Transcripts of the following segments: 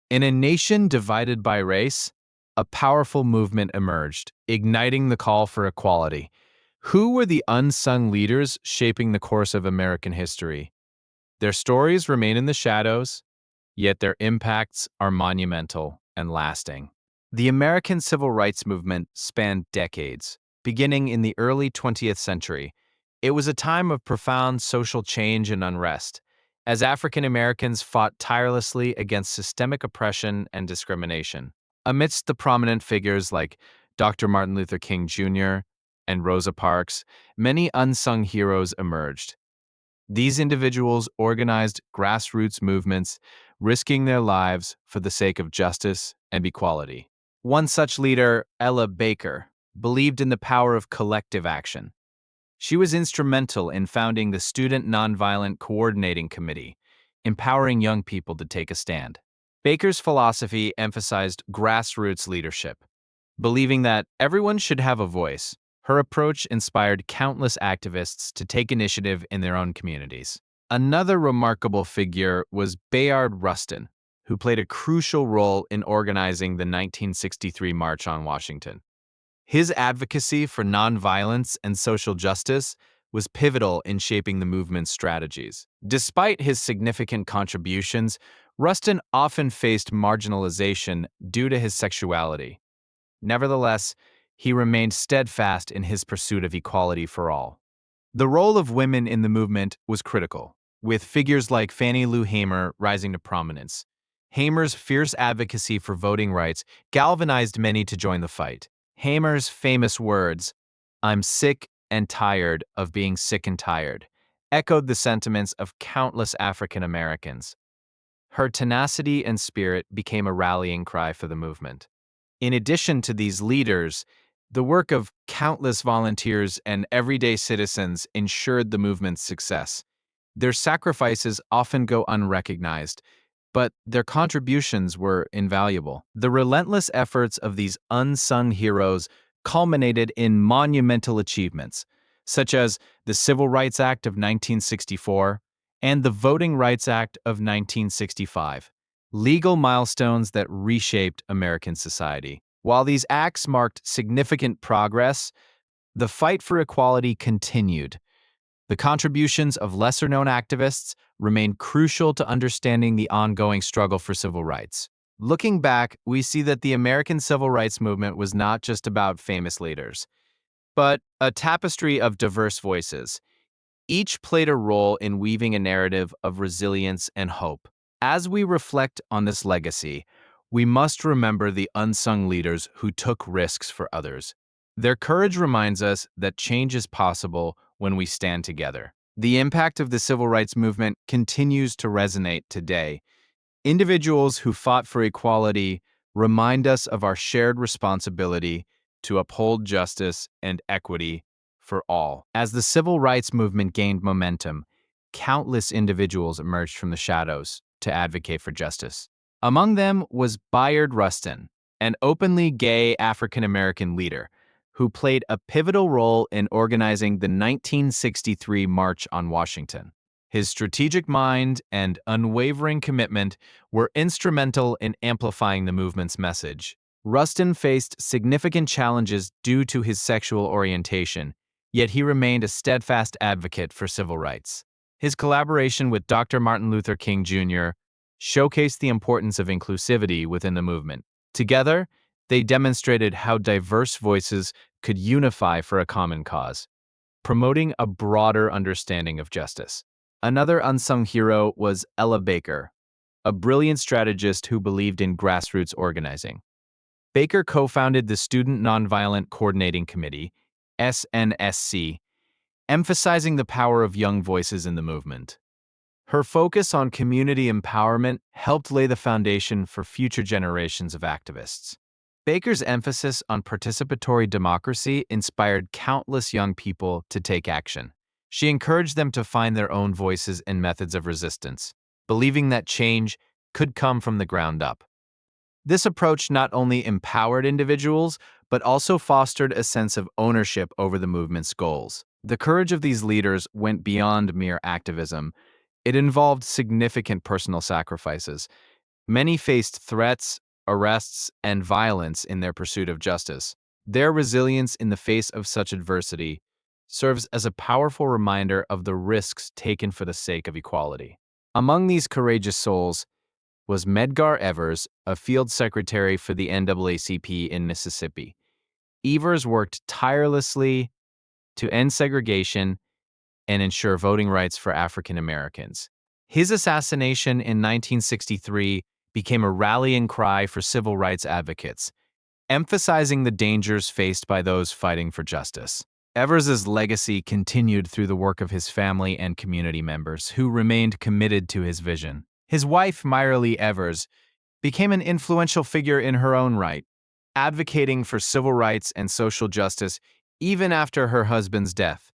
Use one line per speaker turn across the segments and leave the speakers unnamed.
In a nation divided by race, a powerful movement emerged, igniting the call for equality. Who were the unsung leaders shaping the course of American history? Their stories remain in the shadows, yet their impacts are monumental and lasting. The American Civil Rights Movement spanned decades, beginning in the early 20th century. It was a time of profound social change and unrest, as African Americans fought tirelessly against systemic oppression and discrimination. Amidst the prominent figures like Dr. Martin Luther King Jr. and Rosa Parks, many unsung heroes emerged. These individuals organized grassroots movements, risking their lives for the sake of justice and equality. One such leader, Ella Baker, believed in the power of collective action. She was instrumental in founding the Student Nonviolent Coordinating Committee, empowering young people to take a stand. Baker's philosophy emphasized grassroots leadership, believing that everyone should have a voice. Her approach inspired countless activists to take initiative in their own communities. Another remarkable figure was Bayard Rustin, who played a crucial role in organizing the 1963 March on Washington. His advocacy for nonviolence and social justice was pivotal in shaping the movement's strategies. Despite his significant contributions, Rustin often faced marginalization due to his sexuality. Nevertheless, he remained steadfast in his pursuit of equality for all. The role of women in the movement was critical, with figures like Fannie Lou Hamer rising to prominence. Hamer's fierce advocacy for voting rights galvanized many to join the fight. Hamer's famous words, "I'm sick and tired of being sick and tired," echoed the sentiments of countless African Americans. Her tenacity and spirit became a rallying cry for the movement. In addition to these leaders, the work of countless volunteers and everyday citizens ensured the movement's success. Their sacrifices often go unrecognized, but their contributions were invaluable. The relentless efforts of these unsung heroes culminated in monumental achievements, such as the Civil Rights Act of 1964 and the Voting Rights Act of 1965, legal milestones that reshaped American society. While these acts marked significant progress, the fight for equality continued. The contributions of lesser-known activists remain crucial to understanding the ongoing struggle for civil rights. Looking back, we see that the American Civil Rights Movement was not just about famous leaders, but a tapestry of diverse voices. Each played a role in weaving a narrative of resilience and hope. As we reflect on this legacy, we must remember the unsung leaders who took risks for others. Their courage reminds us that change is possible when we stand together. The impact of the civil rights movement continues to resonate today. Individuals who fought for equality remind us of our shared responsibility to uphold justice and equity for all. As the civil rights movement gained momentum, countless individuals emerged from the shadows to advocate for justice. Among them was Bayard Rustin, an openly gay African American leader who played a pivotal role in organizing the 1963 March on Washington. His strategic mind and unwavering commitment were instrumental in amplifying the movement's message. Rustin faced significant challenges due to his sexual orientation, yet he remained a steadfast advocate for civil rights. His collaboration with Dr. Martin Luther King Jr. showcased the importance of inclusivity within the movement. Together, they demonstrated how diverse voices could unify for a common cause, promoting a broader understanding of justice. Another unsung hero was Ella Baker, a brilliant strategist who believed in grassroots organizing. Baker co-founded the Student Nonviolent Coordinating Committee, SNSC, emphasizing the power of young voices in the movement. Her focus on community empowerment helped lay the foundation for future generations of activists. Baker's emphasis on participatory democracy inspired countless young people to take action. She encouraged them to find their own voices and methods of resistance, believing that change could come from the ground up. This approach not only empowered individuals, but also fostered a sense of ownership over the movement's goals. The courage of these leaders went beyond mere activism. It involved significant personal sacrifices. Many faced threats, arrests, and violence in their pursuit of justice. Their resilience in the face of such adversity serves as a powerful reminder of the risks taken for the sake of equality. Among these courageous souls was Medgar Evers, a field secretary for the NAACP in Mississippi. Evers worked tirelessly to end segregation and ensure voting rights for African Americans. His assassination in 1963 became a rallying cry for civil rights advocates, emphasizing the dangers faced by those fighting for justice. Evers's legacy continued through the work of his family and community members who remained committed to his vision. His wife, Myra Lee Evers, became an influential figure in her own right, advocating for civil rights and social justice even after her husband's death,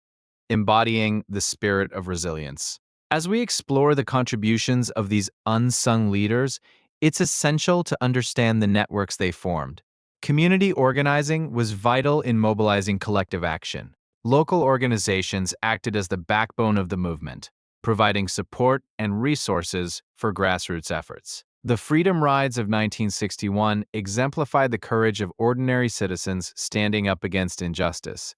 embodying the spirit of resilience. As we explore the contributions of these unsung leaders, it's essential to understand the networks they formed. Community organizing was vital in mobilizing collective action. Local organizations acted as the backbone of the movement, providing support and resources for grassroots efforts. The Freedom Rides of 1961 exemplified the courage of ordinary citizens standing up against injustice.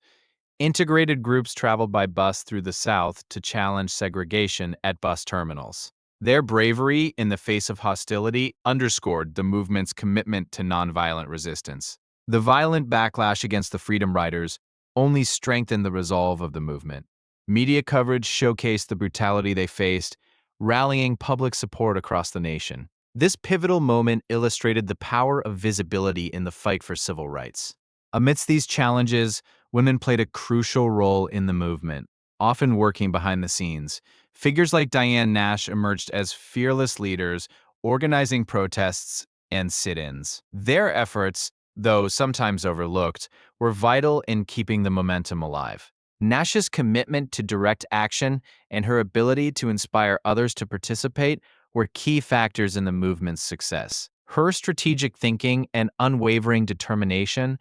Integrated groups traveled by bus through the South to challenge segregation at bus terminals. Their bravery in the face of hostility underscored the movement's commitment to nonviolent resistance. The violent backlash against the Freedom Riders only strengthened the resolve of the movement. Media coverage showcased the brutality they faced, rallying public support across the nation. This pivotal moment illustrated the power of visibility in the fight for civil rights. Amidst these challenges, women played a crucial role in the movement, often working behind the scenes. Figures like Diane Nash emerged as fearless leaders, organizing protests and sit-ins. Their efforts, though sometimes overlooked, were vital in keeping the momentum alive. Nash's commitment to direct action and her ability to inspire others to participate were key factors in the movement's success. Her strategic thinking and unwavering determination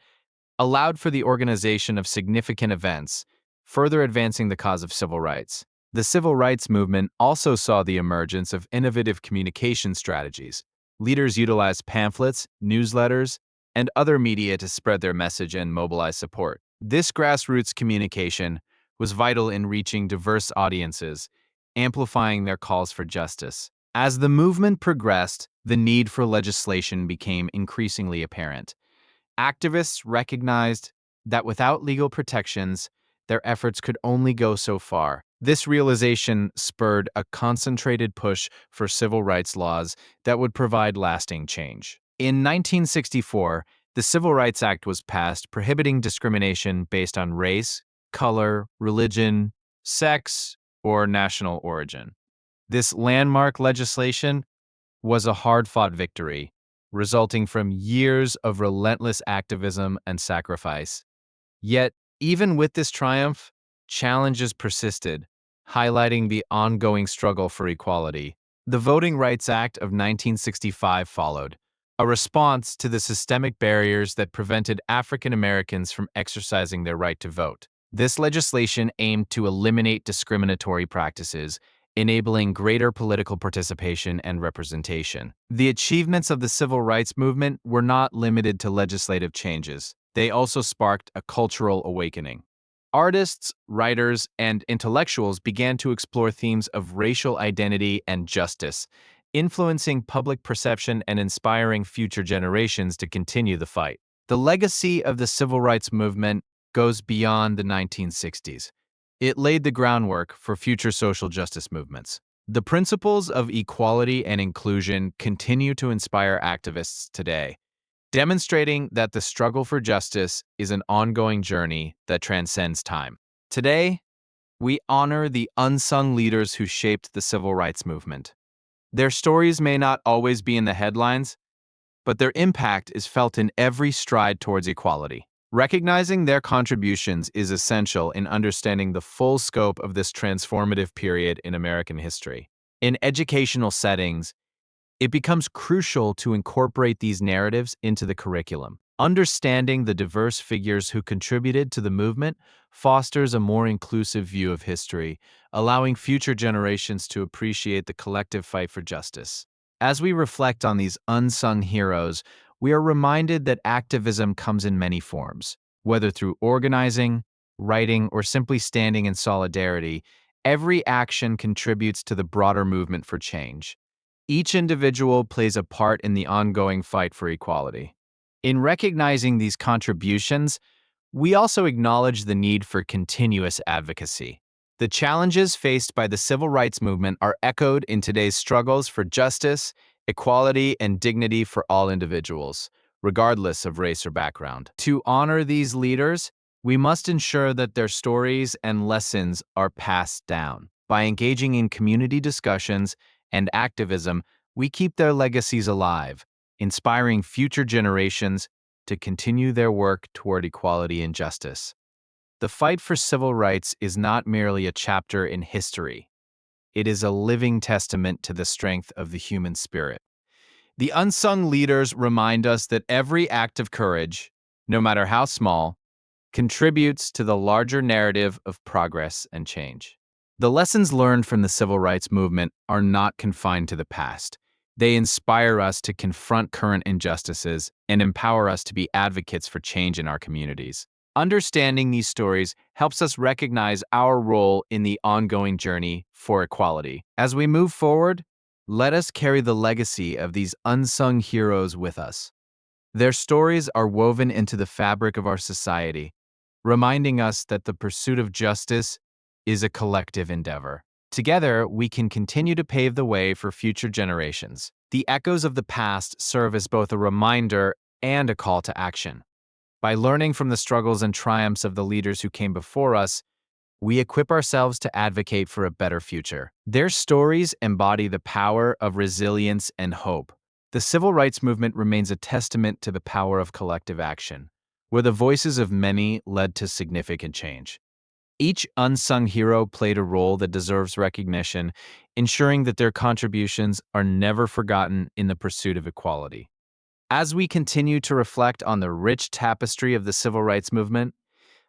allowed for the organization of significant events, further advancing the cause of civil rights. The civil rights movement also saw the emergence of innovative communication strategies. Leaders utilized pamphlets, newsletters, and other media to spread their message and mobilize support. This grassroots communication was vital in reaching diverse audiences, amplifying their calls for justice. As the movement progressed, the need for legislation became increasingly apparent. Activists recognized that without legal protections, their efforts could only go so far. This realization spurred a concentrated push for civil rights laws that would provide lasting change. In 1964, the Civil Rights Act was passed prohibiting discrimination based on race, color, religion, sex, or national origin. This landmark legislation was a hard-fought victory, resulting from years of relentless activism and sacrifice. Yet, even with this triumph, challenges persisted, highlighting the ongoing struggle for equality. The Voting Rights Act of 1965 followed, a response to the systemic barriers that prevented African Americans from exercising their right to vote. This legislation aimed to eliminate discriminatory practices, enabling greater political participation and representation. The achievements of the civil rights movement were not limited to legislative changes. They also sparked a cultural awakening. Artists, writers, and intellectuals began to explore themes of racial identity and justice, influencing public perception and inspiring future generations to continue the fight. The legacy of the civil rights movement goes beyond the 1960s. It laid the groundwork for future social justice movements. The principles of equality and inclusion continue to inspire activists today, demonstrating that the struggle for justice is an ongoing journey that transcends time. Today, we honor the unsung leaders who shaped the civil rights movement. Their stories may not always be in the headlines, but their impact is felt in every stride towards equality. Recognizing their contributions is essential in understanding the full scope of this transformative period in American history. In educational settings, it becomes crucial to incorporate these narratives into the curriculum. Understanding the diverse figures who contributed to the movement fosters a more inclusive view of history, allowing future generations to appreciate the collective fight for justice. As we reflect on these unsung heroes, we are reminded that activism comes in many forms. Whether through organizing, writing, or simply standing in solidarity, every action contributes to the broader movement for change. Each individual plays a part in the ongoing fight for equality. In recognizing these contributions, we also acknowledge the need for continuous advocacy. The challenges faced by the civil rights movement are echoed in today's struggles for justice, equality, and dignity for all individuals, regardless of race or background. To honor these leaders, we must ensure that their stories and lessons are passed down. By engaging in community discussions and activism, we keep their legacies alive, inspiring future generations to continue their work toward equality and justice. The fight for civil rights is not merely a chapter in history. It is a living testament to the strength of the human spirit. The unsung leaders remind us that every act of courage, no matter how small, contributes to the larger narrative of progress and change. The lessons learned from the civil rights movement are not confined to the past. They inspire us to confront current injustices and empower us to be advocates for change in our communities. Understanding these stories helps us recognize our role in the ongoing journey for equality. As we move forward, let us carry the legacy of these unsung heroes with us. Their stories are woven into the fabric of our society, reminding us that the pursuit of justice is a collective endeavor. Together, we can continue to pave the way for future generations. The echoes of the past serve as both a reminder and a call to action. By learning from the struggles and triumphs of the leaders who came before us, we equip ourselves to advocate for a better future. Their stories embody the power of resilience and hope. The civil rights movement remains a testament to the power of collective action, where the voices of many led to significant change. Each unsung hero played a role that deserves recognition, ensuring that their contributions are never forgotten in the pursuit of equality. As we continue to reflect on the rich tapestry of the civil rights movement,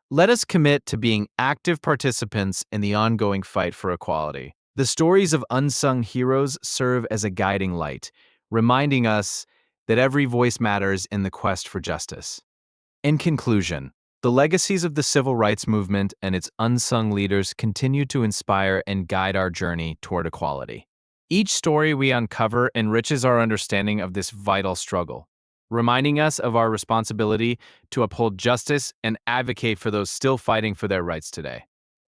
let us commit to being active participants in the ongoing fight for equality. The stories of unsung heroes serve as a guiding light, reminding us that every voice matters in the quest for justice. In conclusion, the legacies of the civil rights movement and its unsung leaders continue to inspire and guide our journey toward equality. Each story we uncover enriches our understanding of this vital struggle, reminding us of our responsibility to uphold justice and advocate for those still fighting for their rights today.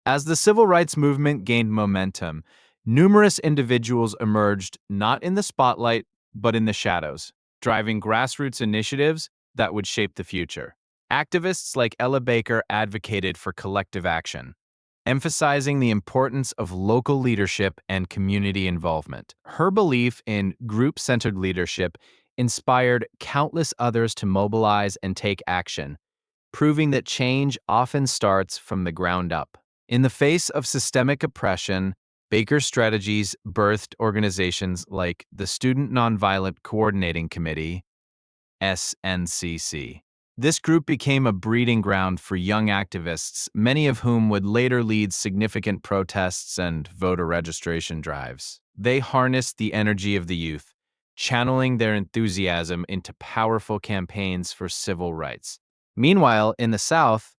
As the civil rights movement gained momentum, numerous individuals emerged not in the spotlight, but in the shadows, driving grassroots initiatives that would shape the future. Activists like Ella Baker advocated for collective action, emphasizing the importance of local leadership and community involvement. Her belief in group-centered leadership inspired countless others to mobilize and take action, proving that change often starts from the ground up. In the face of systemic oppression, Baker's strategies birthed organizations like the Student Nonviolent Coordinating Committee, SNCC. This group became a breeding ground for young activists, many of whom would later lead significant protests and voter registration drives. They harnessed the energy of the youth, channeling their enthusiasm into powerful campaigns for civil rights. Meanwhile, in the South,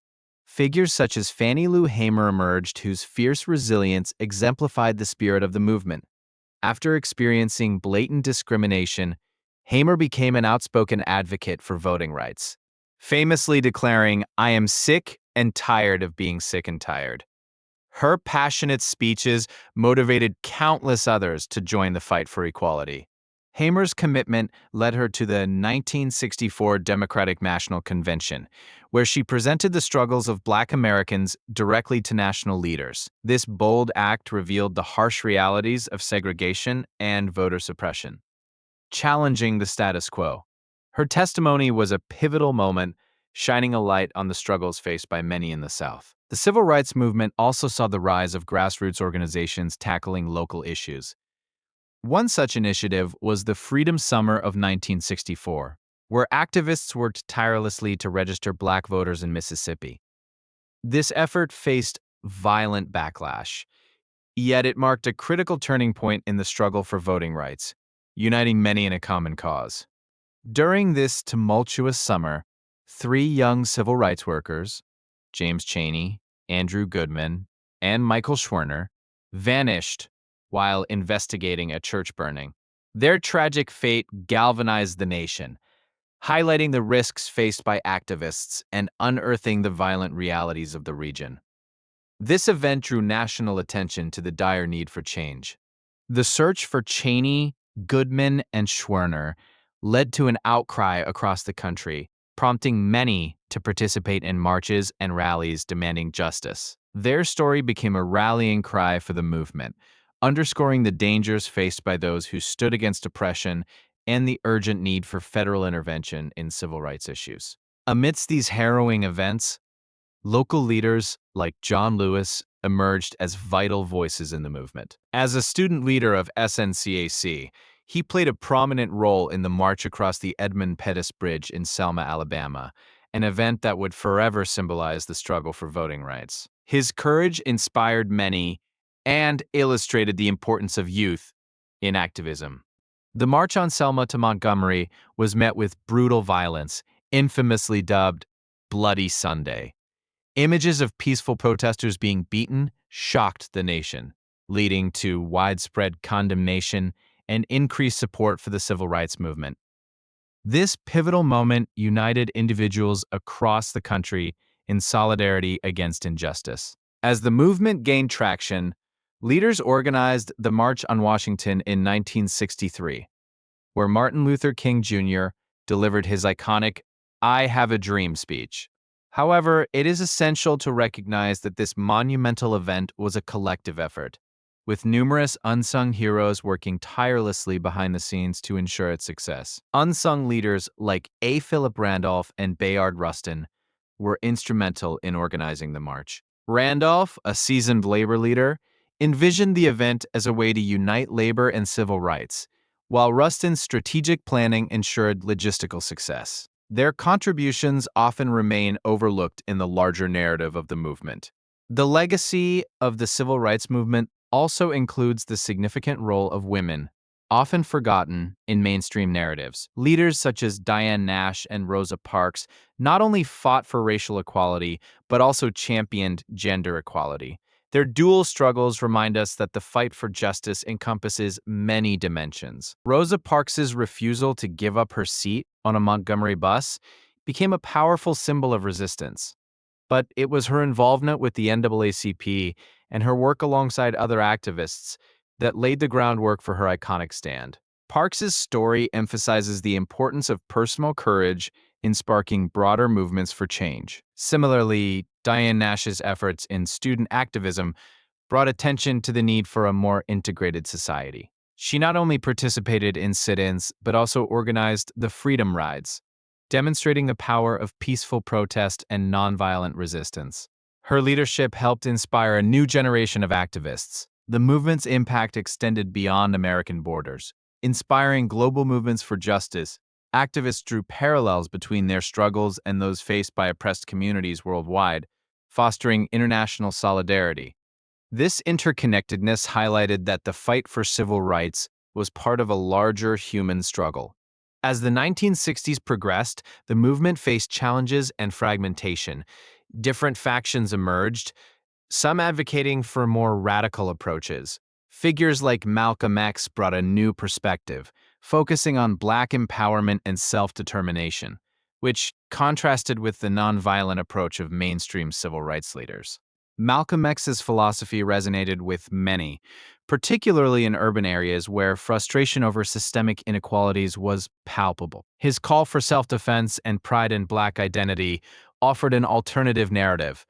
figures such as Fannie Lou Hamer emerged, whose fierce resilience exemplified the spirit of the movement. After experiencing blatant discrimination, Hamer became an outspoken advocate for voting rights, famously declaring, "I am sick and tired of being sick and tired." Her passionate speeches motivated countless others to join the fight for equality. Hamer's commitment led her to the 1964 Democratic National Convention, where she presented the struggles of Black Americans directly to national leaders. This bold act revealed the harsh realities of segregation and voter suppression, challenging the status quo. Her testimony was a pivotal moment, shining a light on the struggles faced by many in the South. The civil rights movement also saw the rise of grassroots organizations tackling local issues. One such initiative was the Freedom Summer of 1964, where activists worked tirelessly to register Black voters in Mississippi. This effort faced violent backlash, yet it marked a critical turning point in the struggle for voting rights. uniting many in a common cause. During this tumultuous summer, three young civil rights workers, James Chaney, Andrew Goodman, and Michael Schwerner, vanished while investigating a church burning. Their tragic fate galvanized the nation, highlighting the risks faced by activists and unearthing the violent realities of the region. This event drew national attention to the dire need for change. The search for Chaney, Goodman, and Schwerner led to an outcry across the country, prompting many to participate in marches and rallies demanding justice. Their story became a rallying cry for the movement, underscoring the dangers faced by those who stood against oppression and the urgent need for federal intervention in civil rights issues. Amidst these harrowing events, local leaders like John Lewis emerged as vital voices in the movement. As a student leader of SNCAC, he played a prominent role in the march across the Edmund Pettus Bridge in Selma, Alabama, an event that would forever symbolize the struggle for voting rights. His courage inspired many and illustrated the importance of youth in activism. The march on Selma to Montgomery was met with brutal violence, infamously dubbed Bloody Sunday. Images of peaceful protesters being beaten shocked the nation, leading to widespread condemnation and increased support for the civil rights movement. This pivotal moment united individuals across the country in solidarity against injustice. As the movement gained traction, leaders organized the March on Washington in 1963, where Martin Luther King Jr. delivered his iconic "I Have a Dream" speech. However, it is essential to recognize that this monumental event was a collective effort, with numerous unsung heroes working tirelessly behind the scenes to ensure its success. Unsung leaders like A. Philip Randolph and Bayard Rustin were instrumental in organizing the march. Randolph, a seasoned labor leader, envisioned the event as a way to unite labor and civil rights, while Rustin's strategic planning ensured logistical success. Their contributions often remain overlooked in the larger narrative of the movement. The legacy of the civil rights movement also includes the significant role of women, often forgotten in mainstream narratives. Leaders such as Diane Nash and Rosa Parks not only fought for racial equality, but also championed gender equality. Their dual struggles remind us that the fight for justice encompasses many dimensions. Rosa Parks's refusal to give up her seat on a Montgomery bus became a powerful symbol of resistance. But it was her involvement with the NAACP and her work alongside other activists that laid the groundwork for her iconic stand. Parks's story emphasizes the importance of personal courage in sparking broader movements for change. Similarly, Diane Nash's efforts in student activism brought attention to the need for a more integrated society. She not only participated in sit-ins, but also organized the Freedom Rides, demonstrating the power of peaceful protest and nonviolent resistance. Her leadership helped inspire a new generation of activists. The movement's impact extended beyond American borders. Inspiring global movements for justice, activists drew parallels between their struggles and those faced by oppressed communities worldwide, fostering international solidarity. This interconnectedness highlighted that the fight for civil rights was part of a larger human struggle. As the 1960s progressed, the movement faced challenges and fragmentation. Different factions emerged, some advocating for more radical approaches. Figures like Malcolm X brought a new perspective, focusing on Black empowerment and self-determination, which contrasted with the nonviolent approach of mainstream civil rights leaders. Malcolm X's philosophy resonated with many, particularly in urban areas where frustration over systemic inequalities was palpable. His call for self-defense and pride in Black identity offered an alternative narrative,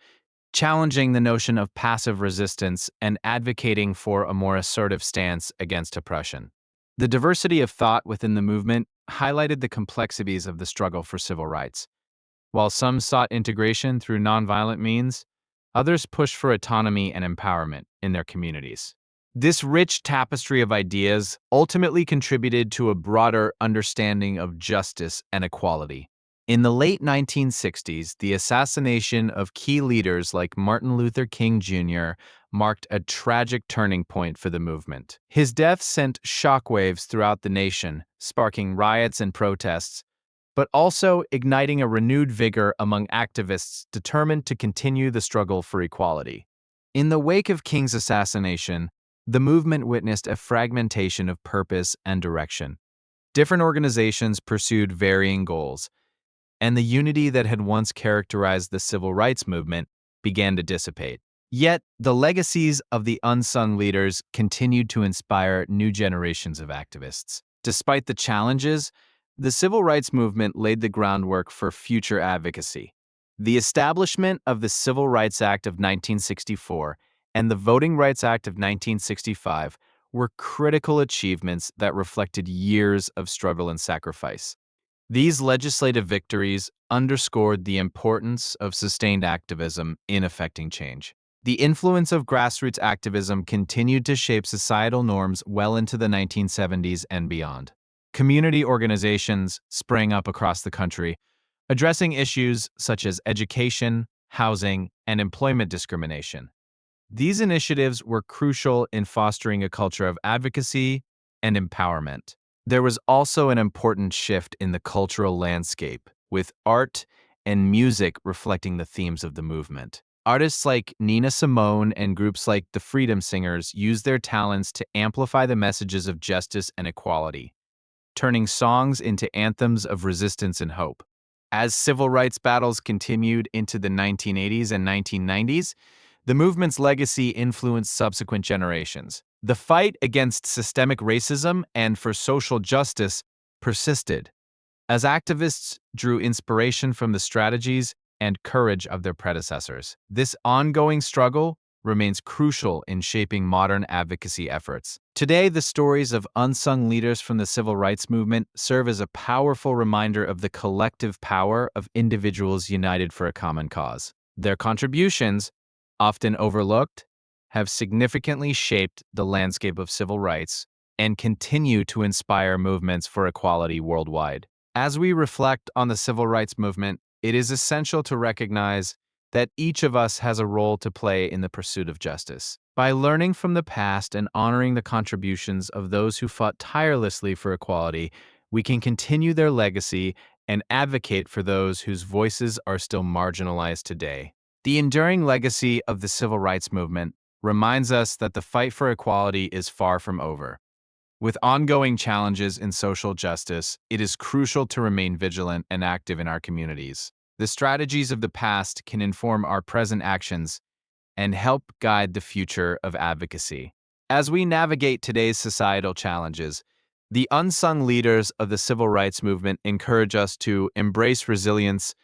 challenging the notion of passive resistance and advocating for a more assertive stance against oppression. The diversity of thought within the movement highlighted the complexities of the struggle for civil rights. While some sought integration through nonviolent means, others pushed for autonomy and empowerment in their communities. This rich tapestry of ideas ultimately contributed to a broader understanding of justice and equality. In the late 1960s, the assassination of key leaders like Martin Luther King Jr., marked a tragic turning point for the movement. His death sent shockwaves throughout the nation, sparking riots and protests, but also igniting a renewed vigor among activists determined to continue the struggle for equality. In the wake of King's assassination, the movement witnessed a fragmentation of purpose and direction. Different organizations pursued varying goals, and the unity that had once characterized the civil rights movement began to dissipate. Yet, the legacies of the unsung leaders continued to inspire new generations of activists. Despite the challenges, the civil rights movement laid the groundwork for future advocacy. The establishment of the Civil Rights Act of 1964 and the Voting Rights Act of 1965 were critical achievements that reflected years of struggle and sacrifice. These legislative victories underscored the importance of sustained activism in effecting change. The influence of grassroots activism continued to shape societal norms well into the 1970s and beyond. Community organizations sprang up across the country, addressing issues such as education, housing, and employment discrimination. These initiatives were crucial in fostering a culture of advocacy and empowerment. There was also an important shift in the cultural landscape, with art and music reflecting the themes of the movement. Artists like Nina Simone and groups like the Freedom Singers used their talents to amplify the messages of justice and equality, turning songs into anthems of resistance and hope. As civil rights battles continued into the 1980s and 1990s, the movement's legacy influenced subsequent generations. The fight against systemic racism and for social justice persisted, as activists drew inspiration from the strategies and courage of their predecessors. This ongoing struggle remains crucial in shaping modern advocacy efforts. Today, the stories of unsung leaders from the civil rights movement serve as a powerful reminder of the collective power of individuals united for a common cause. Their contributions, often overlooked, have significantly shaped the landscape of civil rights and continue to inspire movements for equality worldwide. As we reflect on the civil rights movement, it is essential to recognize that each of us has a role to play in the pursuit of justice. By learning from the past and honoring the contributions of those who fought tirelessly for equality, we can continue their legacy and advocate for those whose voices are still marginalized today. The enduring legacy of the civil rights movement reminds us that the fight for equality is far from over. With ongoing challenges in social justice, it is crucial to remain vigilant and active in our communities. The strategies of the past can inform our present actions and help guide the future of advocacy. As we navigate today's societal challenges, the unsung leaders of the civil rights movement encourage us to embrace resilience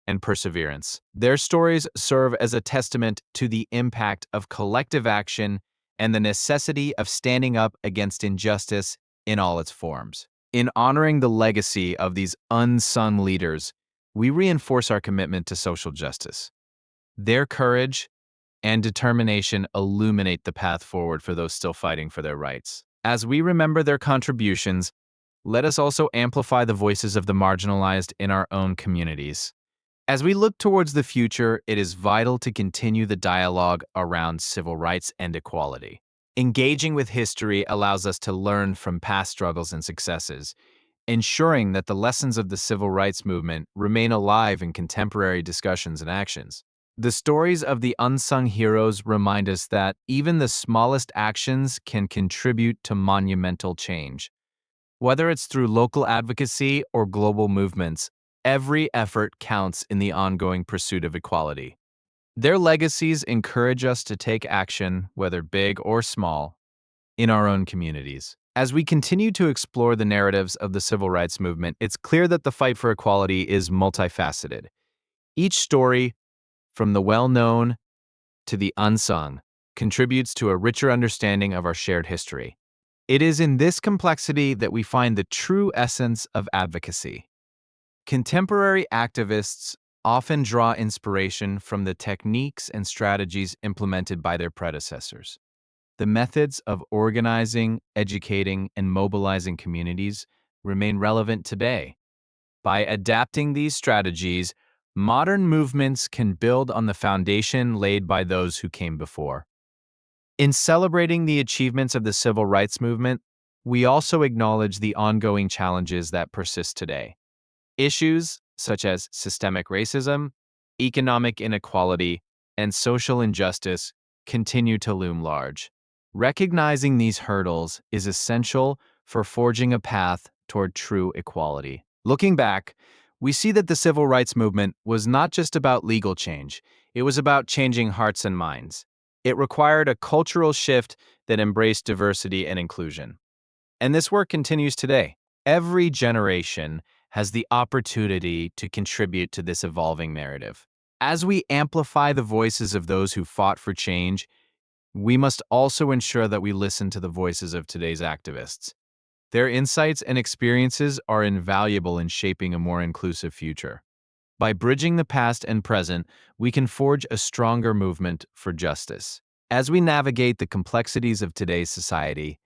and perseverance. Their stories serve as a testament to the impact of collective action and the necessity of standing up against injustice in all its forms. In honoring the legacy of these unsung leaders, we reinforce our commitment to social justice. Their courage and determination illuminate the path forward for those still fighting for their rights. As we remember their contributions, let us also amplify the voices of the marginalized in our own communities. As we look towards the future, it is vital to continue the dialogue around civil rights and equality. Engaging with history allows us to learn from past struggles and successes, ensuring that the lessons of the civil rights movement remain alive in contemporary discussions and actions. The stories of the unsung heroes remind us that even the smallest actions can contribute to monumental change. Whether it's through local advocacy or global movements, every effort counts in the ongoing pursuit of equality. Their legacies encourage us to take action, whether big or small, in our own communities. As we continue to explore the narratives of the civil rights movement, it's clear that the fight for equality is multifaceted. Each story, from the well-known to the unsung, contributes to a richer understanding of our shared history. It is in this complexity that we find the true essence of advocacy. Contemporary activists often draw inspiration from the techniques and strategies implemented by their predecessors. The methods of organizing, educating, and mobilizing communities remain relevant today. By adapting these strategies, modern movements can build on the foundation laid by those who came before. In celebrating the achievements of the civil rights movement, we also acknowledge the ongoing challenges that persist today. Issues such as systemic racism, economic inequality, and social injustice continue to loom large. Recognizing these hurdles is essential for forging a path toward true equality. Looking back, we see that the civil rights movement was not just about legal change, it was about changing hearts and minds. It required a cultural shift that embraced diversity and inclusion. And this work continues today. Every generation has the opportunity to contribute to this evolving narrative. As we amplify the voices of those who fought for change, we must also ensure that we listen to the voices of today's activists. Their insights and experiences are invaluable in shaping a more inclusive future. By bridging the past and present, we can forge a stronger movement for justice. As we navigate the complexities of today's society,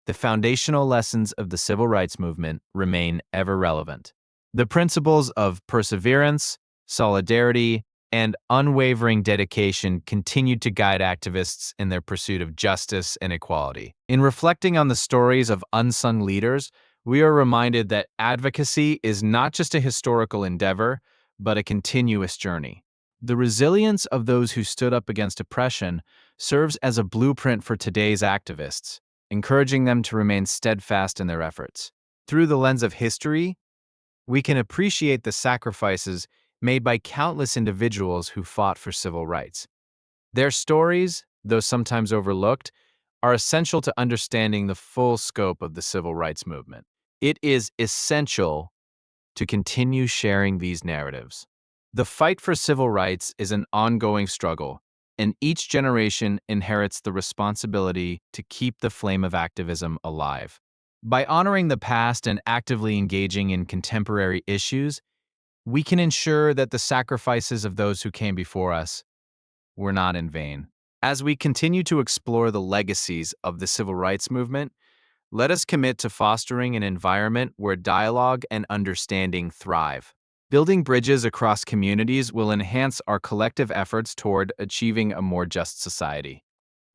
the foundational lessons of the civil rights movement remain ever relevant. The principles of perseverance, solidarity, and unwavering dedication continue to guide activists in their pursuit of justice and equality. In reflecting on the stories of unsung leaders, we are reminded that advocacy is not just a historical endeavor, but a continuous journey. The resilience of those who stood up against oppression serves as a blueprint for today's activists, encouraging them to remain steadfast in their efforts. Through the lens of history, we can appreciate the sacrifices made by countless individuals who fought for civil rights. Their stories, though sometimes overlooked, are essential to understanding the full scope of the civil rights movement. It is essential to continue sharing these narratives. The fight for civil rights is an ongoing struggle, and each generation inherits the responsibility to keep the flame of activism alive. By honoring the past and actively engaging in contemporary issues, we can ensure that the sacrifices of those who came before us were not in vain. As we continue to explore the legacies of the civil rights movement, let us commit to fostering an environment where dialogue and understanding thrive. Building bridges across communities will enhance our collective efforts toward achieving a more just society.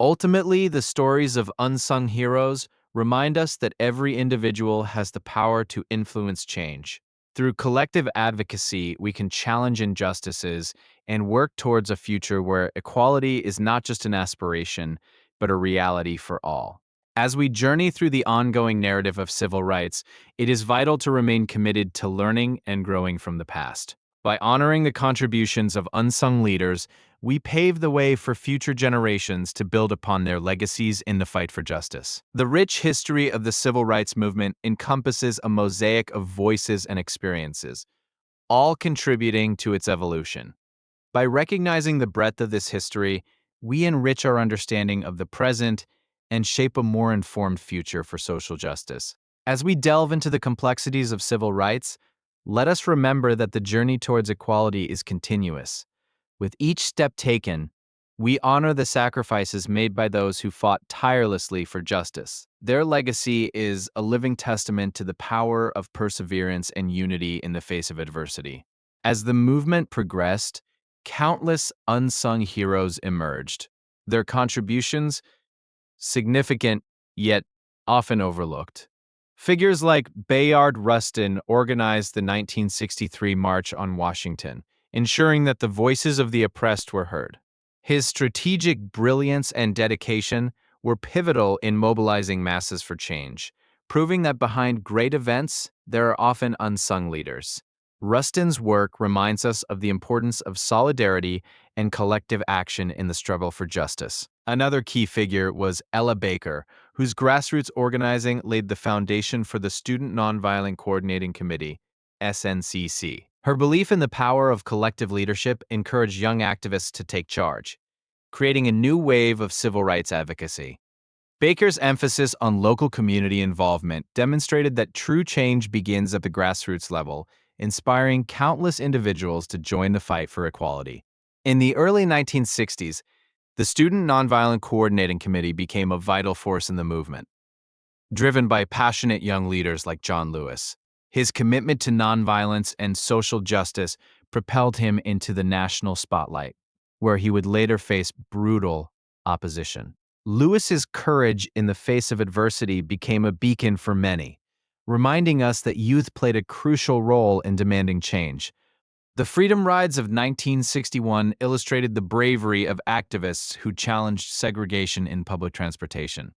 Ultimately, the stories of unsung heroes remind us that every individual has the power to influence change. Through collective advocacy, we can challenge injustices and work towards a future where equality is not just an aspiration, but a reality for all. As we journey through the ongoing narrative of civil rights, it is vital to remain committed to learning and growing from the past. By honoring the contributions of unsung leaders, we pave the way for future generations to build upon their legacies in the fight for justice. The rich history of the civil rights movement encompasses a mosaic of voices and experiences, all contributing to its evolution. By recognizing the breadth of this history, we enrich our understanding of the present and shape a more informed future for social justice. As we delve into the complexities of civil rights, let us remember that the journey towards equality is continuous. With each step taken, we honor the sacrifices made by those who fought tirelessly for justice. Their legacy is a living testament to the power of perseverance and unity in the face of adversity. As the movement progressed, countless unsung heroes emerged. Their contributions, significant yet often overlooked. Figures like Bayard Rustin organized the 1963 March on Washington, ensuring that the voices of the oppressed were heard. His strategic brilliance and dedication were pivotal in mobilizing masses for change, proving that behind great events, there are often unsung leaders. Rustin's work reminds us of the importance of solidarity and collective action in the struggle for justice. Another key figure was Ella Baker, whose grassroots organizing laid the foundation for the Student Nonviolent Coordinating Committee, SNCC. Her belief in the power of collective leadership encouraged young activists to take charge, creating a new wave of civil rights advocacy. Baker's emphasis on local community involvement demonstrated that true change begins at the grassroots level, inspiring countless individuals to join the fight for equality. In the early 1960s, the Student Nonviolent Coordinating Committee became a vital force in the movement. Driven by passionate young leaders like John Lewis, his commitment to nonviolence and social justice propelled him into the national spotlight, where he would later face brutal opposition. Lewis's courage in the face of adversity became a beacon for many, reminding us that youth played a crucial role in demanding change. The Freedom Rides of 1961 illustrated the bravery of activists who challenged segregation in public transportation.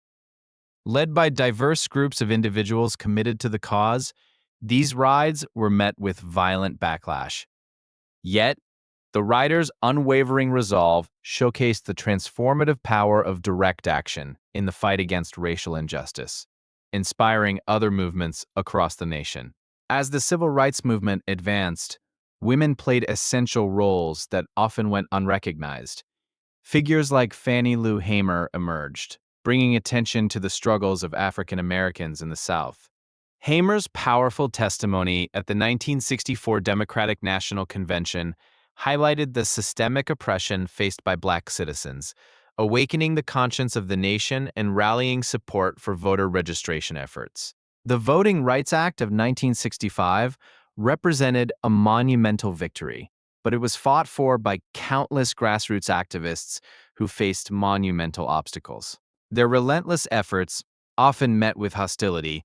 Led by diverse groups of individuals committed to the cause, these rides were met with violent backlash. Yet, the riders' unwavering resolve showcased the transformative power of direct action in the fight against racial injustice, inspiring other movements across the nation. As the civil rights movement advanced, women played essential roles that often went unrecognized. Figures like Fannie Lou Hamer emerged, bringing attention to the struggles of African Americans in the South. Hamer's powerful testimony at the 1964 Democratic National Convention highlighted the systemic oppression faced by Black citizens, awakening the conscience of the nation and rallying support for voter registration efforts. The Voting Rights Act of 1965 represented a monumental victory, but it was fought for by countless grassroots activists who faced monumental obstacles. Their relentless efforts, often met with hostility,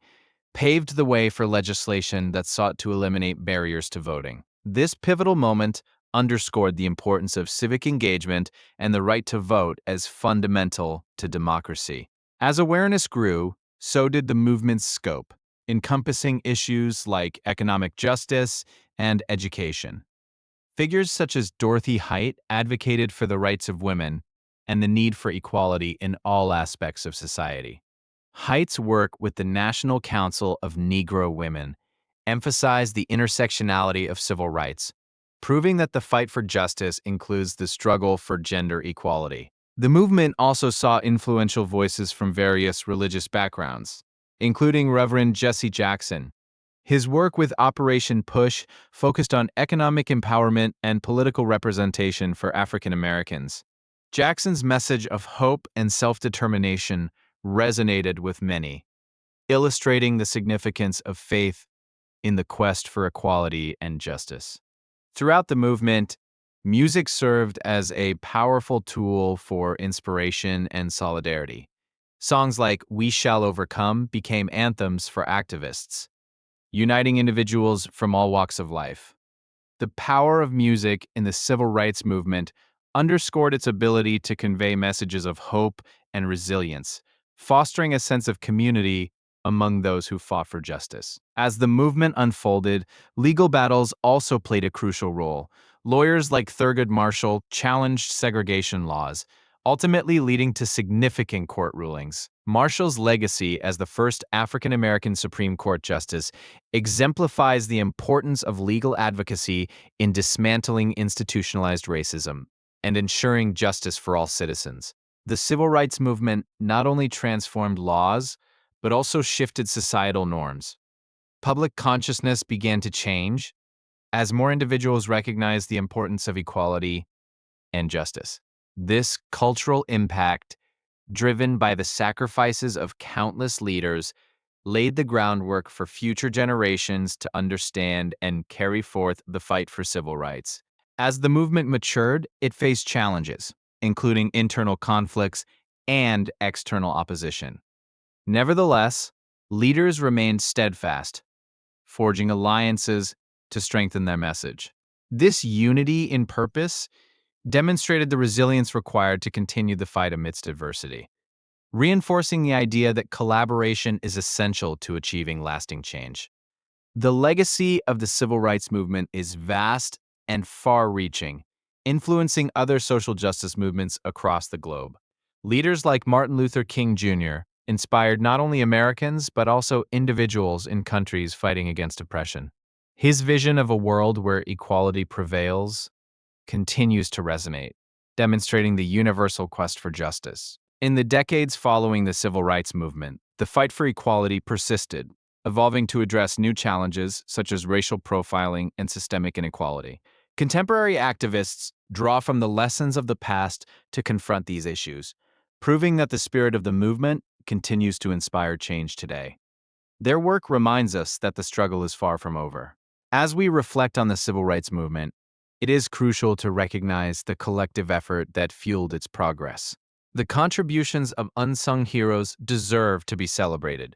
paved the way for legislation that sought to eliminate barriers to voting. This pivotal moment underscored the importance of civic engagement and the right to vote as fundamental to democracy. As awareness grew, so did the movement's scope, encompassing issues like economic justice and education. Figures such as Dorothy Height advocated for the rights of women and the need for equality in all aspects of society. Height's work with the National Council of Negro Women emphasized the intersectionality of civil rights, proving that the fight for justice includes the struggle for gender equality. The movement also saw influential voices from various religious backgrounds, including Reverend Jesse Jackson. His work with Operation Push focused on economic empowerment and political representation for African Americans. Jackson's message of hope and self-determination resonated with many, illustrating the significance of faith in the quest for equality and justice. Throughout the movement, music served as a powerful tool for inspiration and solidarity. Songs like We Shall Overcome became anthems for activists, uniting individuals from all walks of life. The power of music in the civil rights movement underscored its ability to convey messages of hope and resilience, fostering a sense of community among those who fought for justice. As the movement unfolded, legal battles also played a crucial role. Lawyers like Thurgood Marshall challenged segregation laws, ultimately leading to significant court rulings. Marshall's legacy as the first African American Supreme Court justice exemplifies the importance of legal advocacy in dismantling institutionalized racism and ensuring justice for all citizens. The civil rights movement not only transformed laws, but also shifted societal norms. Public consciousness began to change as more individuals recognized the importance of equality and justice. This cultural impact, driven by the sacrifices of countless leaders, laid the groundwork for future generations to understand and carry forth the fight for civil rights. As the movement matured, it faced challenges, including internal conflicts and external opposition. Nevertheless, leaders remained steadfast, forging alliances to strengthen their message. This unity in purpose demonstrated the resilience required to continue the fight amidst adversity, reinforcing the idea that collaboration is essential to achieving lasting change. The legacy of the civil rights movement is vast and far-reaching, influencing other social justice movements across the globe. Leaders like Martin Luther King Jr. inspired not only Americans but also individuals in countries fighting against oppression. His vision of a world where equality prevails continues to resonate, demonstrating the universal quest for justice. In the decades following the civil rights movement, the fight for equality persisted, evolving to address new challenges such as racial profiling and systemic inequality. Contemporary activists draw from the lessons of the past to confront these issues, proving that the spirit of the movement continues to inspire change today. Their work reminds us that the struggle is far from over. As we reflect on the civil rights movement, it is crucial to recognize the collective effort that fueled its progress. The contributions of unsung heroes deserve to be celebrated,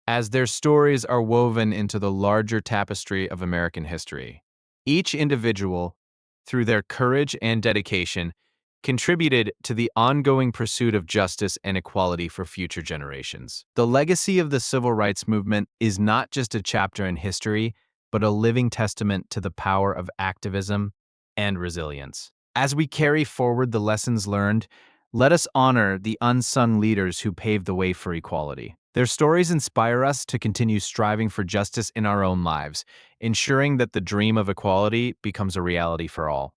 as their stories are woven into the larger tapestry of American history. Each individual, through their courage and dedication, contributed to the ongoing pursuit of justice and equality for future generations. The legacy of the civil rights movement is not just a chapter in history, but a living testament to the power of activism and resilience. As we carry forward the lessons learned, let us honor the unsung leaders who paved the way for equality. Their stories inspire us to continue striving for justice in our own lives, ensuring that the dream of equality becomes a reality for all.